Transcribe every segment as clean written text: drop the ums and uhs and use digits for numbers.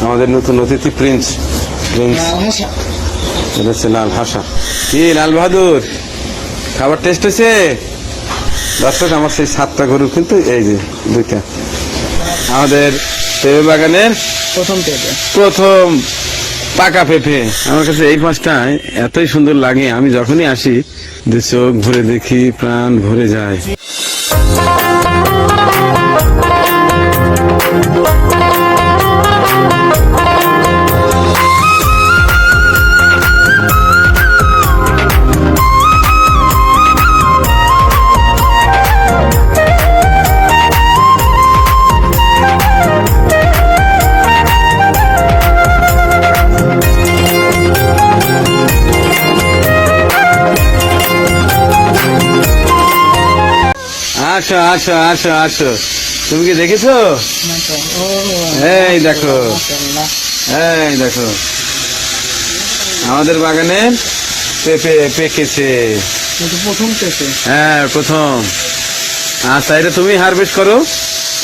আমাদের নতুন অতিথি প্রিন্স প্রিন্স এটা হচ্ছে লাল ভাষা। কি লাল বাহাদুর, খাবার টেস্ট হয়েছে? দর্শক, আমার সেই 7টা গরু কিন্তু এই যে 2টা আমাদের পেঁপে বাগানের প্রথম পাকা পেঁপে। আমার কাছে এই 5টায় এতই সুন্দর লাগে, আমি যখনই আসি যে চোখ ভরে দেখি, প্রাণ ভরে যায়। আসো আসো আসো আসো, তুমি কি দেখেছো? এই দেখো, এই দেখো আমাদের বাগানে পেঁপে পেকেছে। হ্যাঁ, প্রথম। আচ্ছা, এটা তুমি হারভেস্ট করো।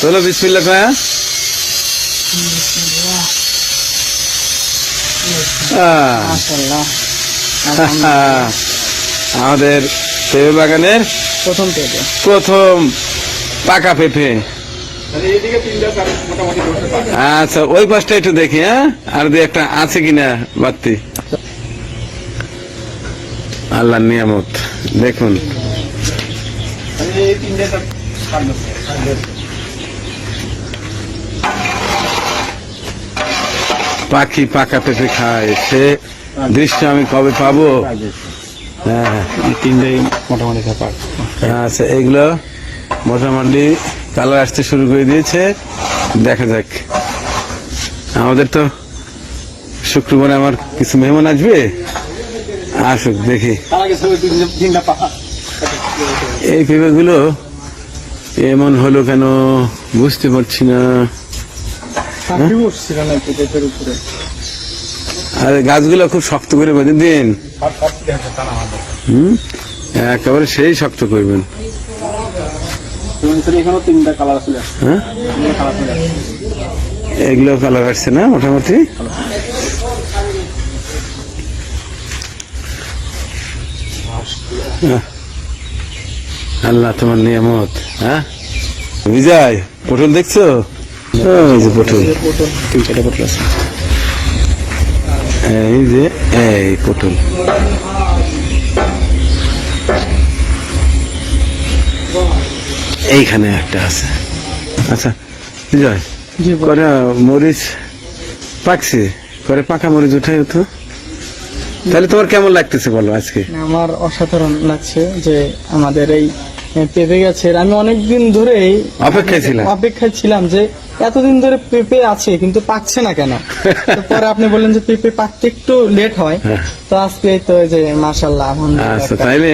চলো, বিসমিল্লাহ কয়া। আমাদের পেঁপে বাগানের প্রথম পাকা পেঁপে। আচ্ছা, ওই পাশটা একটু দেখি। হ্যাঁ, আর 2-1টা আছে কিনা বাড়তি। আল্লাহর নিয়ামত দেখুন। পাখি পাকা পেঁপে খায়, সে দৃশ্য আমি কবে পাবো? হ্যাঁ, 3টাই মোটামুটি। আচ্ছা, এগুলো মোটামুটি কালার আসতে শুরু করে দিয়েছে। দেখা যাক, আমাদের তো শুক্রবারে আমার কিছু মেহমান আসবে, আসুক দেখি। এই পেঁপেগুলো এমন হলো কেন বুঝতে পারছি না। আর গাছগুলো খুব শক্ত করে বেঁধে দিন। একেবারে সেই শক্ত করবেন। এগুলো কালার আসছে না মোটামুটি। আল্লাহ তোমার নিয়ামত। হ্যাঁ, বিজয়, পটল দেখছো? এই যে পটল, 3-4টা পটল আছে। এই যে এই পটল, এইখানে একটা আছে। আচ্ছা বিজয়, করে মরিচ পাকছে, করে পাকা মরিচ উঠাই তো। তাহলে তোমার কেমন লাগতেছে বলো আজকে? আমার অসাধারণ লাগছে যে আমাদের এই পেঁপে গাছের আমি অনেকদিন ধরে অপেক্ষায় ছিলাম যে এতদিন ধরে পেঁপে আছে কিন্তু পাকছে না কেন। পরে আপনি বললেন যে পেঁপে পাকতে একটু লেট হয়, তো আজকে তো যে মাশাআল্লাহ। আচ্ছা, তাইলে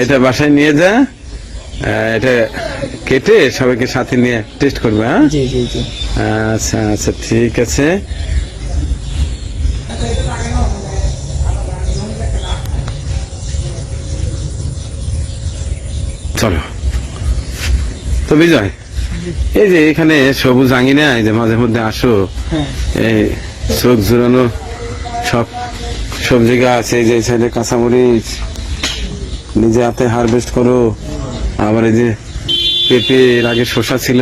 এটা বাসায় নিয়ে যা, এটা কেটে সবাইকে সাথে নিয়ে টেস্ট করবে। হ্যাঁ, জি জি জি। আচ্ছা আচ্ছা, ঠিক আছে। চলো তো বিজয়, এই যে এখানে সবুজ আঙিনা, এই যে মাঝে মধ্যে আসো, এই চোখ জোরানো সব সবজি গাছ, এই যে সাইডে কাঁচামরিচ নিজে হাতে হারভেস্ট করো। আবার এই যে পেঁপে, এর আগে শসা ছিল,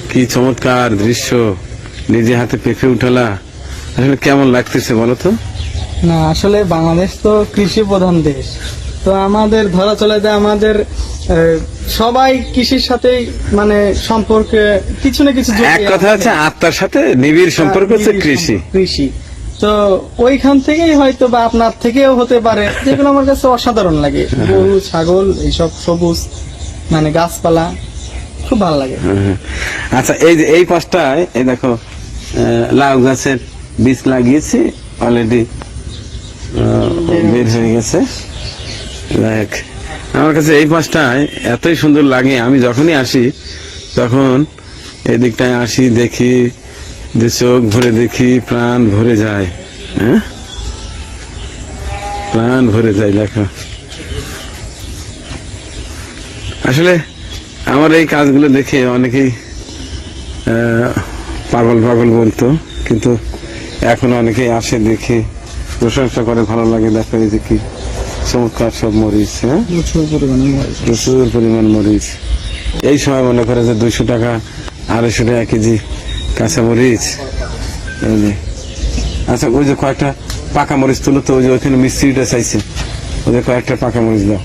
কি চমৎকার দৃশ্য, নিজে হাতে পেঁপে উঠালা। আসলে কেমন লাগতেছে বলো তো? না, আসলে বাংলাদেশ তো কৃষি প্রধান দেশ, তো আমাদের ধরা চলে যে আমাদের সবাই কৃষির সাথে মানে সম্পর্কে কিছু না কিছু। এক কথা হচ্ছে আত্মার সাথে নিবিড় সম্পর্ক হচ্ছে কৃষি। তো ওইখান থেকেই হয়তো বা আপনার থেকেও হতে পারে, যেগুলো আমার কাছে অসাধারণ লাগে। গরু, ছাগল, এইসব সবুজ মানে গাছপালা খুব ভালো লাগে। আচ্ছা, এই যে এই পাশটায় এই দেখো লাউ গাছের বীজ লাগিয়েছি, অলরেডি বের হয়ে গেছে। দেখ, আমার কাছে এই পাশটায় এতই সুন্দর লাগে, আমি যখনই আসি তখন এদিকটায় আসি, দেখি যে চোখ ভরে দেখি, প্রাণ ভরে যায়। হ্যাঁ, প্রাণ ভরে যায়। দেখো, আসলে আমার এই কাজগুলো দেখে অনেকেই পাগল পাগল বলতো, কিন্তু এখন অনেকেই আসে দেখে প্রশংসা করে, ভালো লাগে। দেখো এই যে কি চমৎকার সব মরিচ, হ্যাঁ প্রচুর পরিমাণে মরিচ। প্রচুর পরিমাণ মরিচ। এই সময় মনে করে যে 200 টাকা 250 টাকা কেজি কাঁচা মরিচ। এই যে আচ্ছা, ওই যে কয়েকটা পাকা মরিচ তুলো তো, ওই যে ওইখানে মিস্ত্রিটা চাইছে, ওই যে কয়েকটা পাকা মরিচ দাও।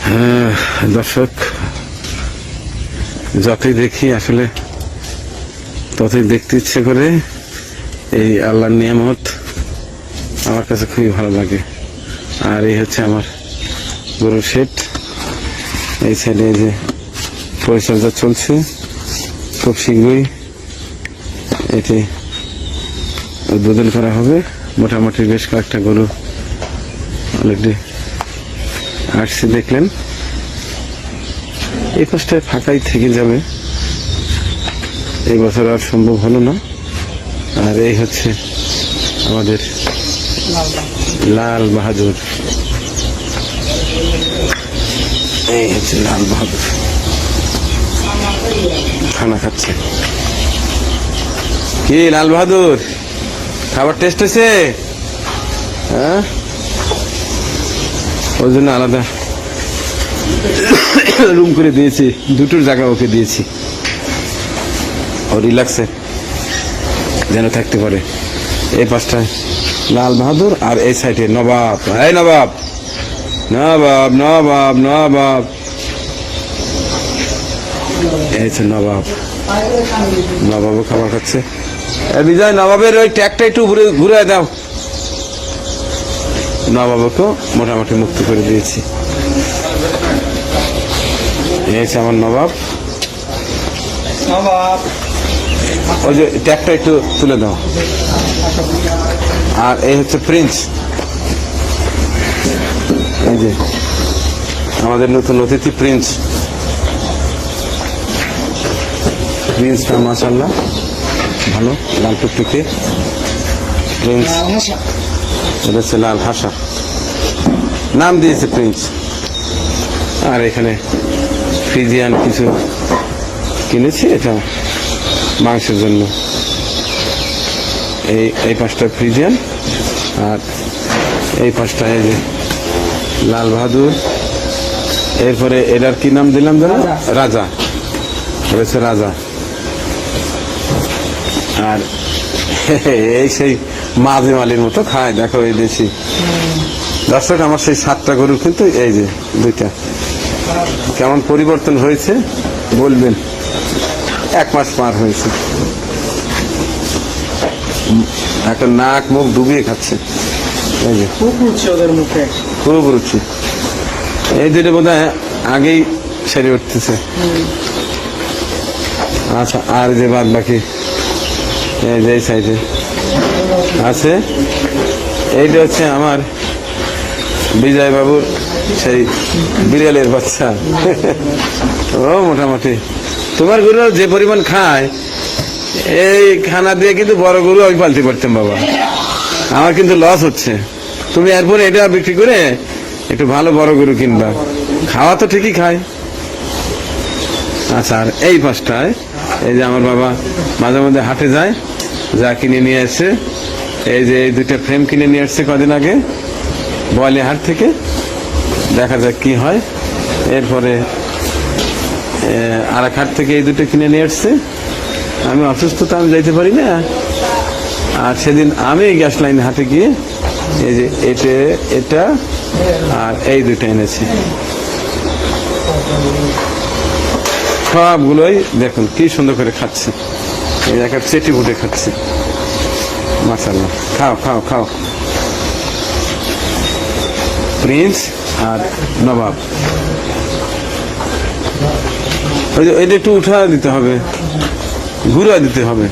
হ্যাঁ দর্শক, যতই দেখি আসলে ততই দেখতে ইচ্ছে করে। এই আল্লাহর নিয়ামত আমার কাছে খুবই ভালো লাগে। আর এই হচ্ছে আমার গরুর শেড। এই সাইডে যে পরিচর্যা চলছে, খুব শীঘ্রই এটি উদ্বোধন করা হবে। মোটামুটি বেশ কয়েকটা গরু অলরেডি আসছে, দেখলেন। এই পাশটায় ফাঁকাই থেকে যাবে, এই বছর আর সম্ভব হলো না। আর এই হচ্ছে আমাদের লাল বাহাদুর, এই হচ্ছে লাল বাহাদুর খানা খাচ্ছে। কি লাল বাহাদুর, খাবার টেস্ট হয়েছে? হ্যাঁ, ওই জন্য আলাদা রুম করে দিয়েছি, দুটোর জায়গা ওকে দিয়েছি, ও রিল্যাক্সে যেন থাকতে পারে। এই পাশটায় লাল বাহাদুর, আর এই সাইডে নবাব। এই নবাব, নবাব, নবাব, নবাব, এই হচ্ছে নবাব। নবাবও খাবার খাচ্ছে। বিজয়, নবাবের ওই ট্যাগটা একটু ঘুরে দাও। নবাবকেও মোটামুটি মুক্ত করে দিয়েছি। এই হচ্ছে আমার নবাব। ওই যে ট্যাগটা একটু তুলে দাও। আর এই হচ্ছে প্রিন্স, এই যে আমাদের নতুন অতিথি প্রিন্স। প্রিন্সটা মাশাআল্লাহ ভালো, লাল টুকটুকে প্রিন্স। এটা হচ্ছে লাল হাসা, নাম দিয়েছে প্রিন্স। আর এখানে ফ্রিজিয়ান কিছু কিনেছি, এটা মাংসের জন্য। এই পাঁচটা ফ্রিজিয়ান, আর এই পাঁচটা এই যে লাল বাহাদুর। এরপরে এটার কি নাম দিলাম জানো? রাজা, হয়েছে রাজা। আর এই সেই মাঝে মালির মতো খায়, দেখো এই দেশি। দর্শক, আমার সেই 7টা গরু কিন্তু এই যে 2টা, কেমন পরিবর্তন হয়েছে বলবেন। 1 মাস পার হয়েছে, একটা নাক মুখ ডুবিয়ে খাচ্ছে। এই যে খুব রুচি ওদের মুখে, খুব রুচি। এই 2টা বোধ হয় আগেই সেরে উঠতেছে। আচ্ছা, আর যে বাদ বাকি এই যে সাইডে আছে, এইটা হচ্ছে আমার বিজয় বাবুর সেই বিড়ালের বাচ্চা। ও মোটামুটি তোমার গরু যে পরিমাণ খায়, এই খানা দিয়ে কিন্তু বড় গরু আমি পালতে পারতাম বাবা। আমার কিন্তু লস হচ্ছে। তুমি এরপরে এটা বিক্রি করে একটু ভালো বড় গরু কিনবা। খাওয়া তো ঠিকই খায়। আচ্ছা, আর এই পাশটায় এই যে আমার বাবা মাঝে মধ্যে হাটে যায়, যা কিনে নিয়ে আসছে। এই যে এই 2টা ফ্রেম কিনে নিয়ে আসছে কদিন আগে বোয়ালি হাট থেকে, দেখা যাক কি হয়। এরপরে আর এক হাট থেকে এই 2টা কিনে নিয়ে আসছে। আমি অসুস্থ, তো আমি যাইতে পারি না। আর সেদিন আমি গ্যাস লাইন হাটে গিয়ে এই যে এটা আর এই 2টা এনেছি। সবগুলোই দেখুন কি সুন্দর করে খাচ্ছে, এই একটা চেটি ফুটে খাচ্ছে। মাশাআল্লাহ, খাও খাও খাও। প্রিন্স আর নবাব, ওই যে এটা একটু উঠা দিতে হবে, ঘুরা দিতে হবে।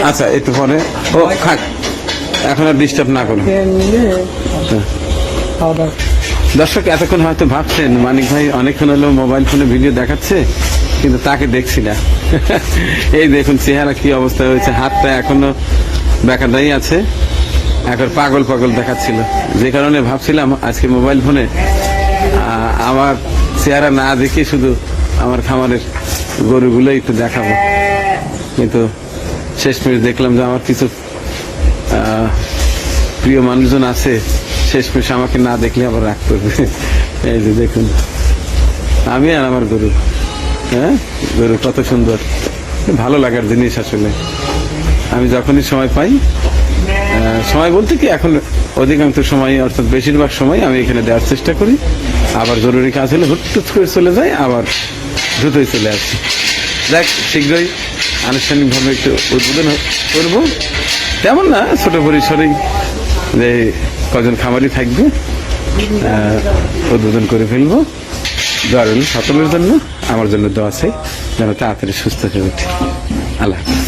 আচ্ছা, একটু পরে ও খাক, এখন আর ডিস্টার্ব না করুন। দর্শক, এতক্ষণ হয়তো ভাবছেন মানিক ভাই অনেকক্ষণ হলো মোবাইল ফোনে ভিডিও দেখাচ্ছে, কিন্তু তাকে দেখছি না। এই দেখুন চেহারা কি অবস্থা হয়েছে, হাতটা এখনো বেকাদাই আছে, এখন পাগল পাগল দেখাচ্ছিল। যে কারণে ভাবছিলাম আজকে মোবাইল ফোনে আমার চেহারা না দেখে শুধু আমার খামারের গরুগুলো একটু দেখাবো, কিন্তু শেষমেশ দেখলাম যে আমার কিছু প্রিয় মানুষজন আছে, শেষমেশ আমাকে না দেখলে আবার রাগ করবে। এই যে দেখুন, আমি আর আমার গরু, হ্যাঁ, গরু কত সুন্দর, ভালো লাগার জিনিস আসলে। আমি যখনই সময় পাই, সময় বলতে কি এখন অধিকাংশ সময় অর্থাৎ বেশিরভাগ সময় আমি এখানে দেওয়ার চেষ্টা করি, আবার জরুরি কাজ হলে হুটটুট করে চলে যাই, আবার দ্রুতই চলে আসি। দেখ শীঘ্রই আনুষ্ঠানিকভাবে একটু উদ্বোধন করবো, তেমন না, ছোট পরিসরেই, যে কজন খামারি থাকবে উদ্বোধন করে ফেলবো। দোয়া রইল সকলের জন্য, আমার জন্য দোয়া চাই যেন তাড়াতাড়ি সুস্থ হয়ে ওঠে। আল্লাহ হাফেজ।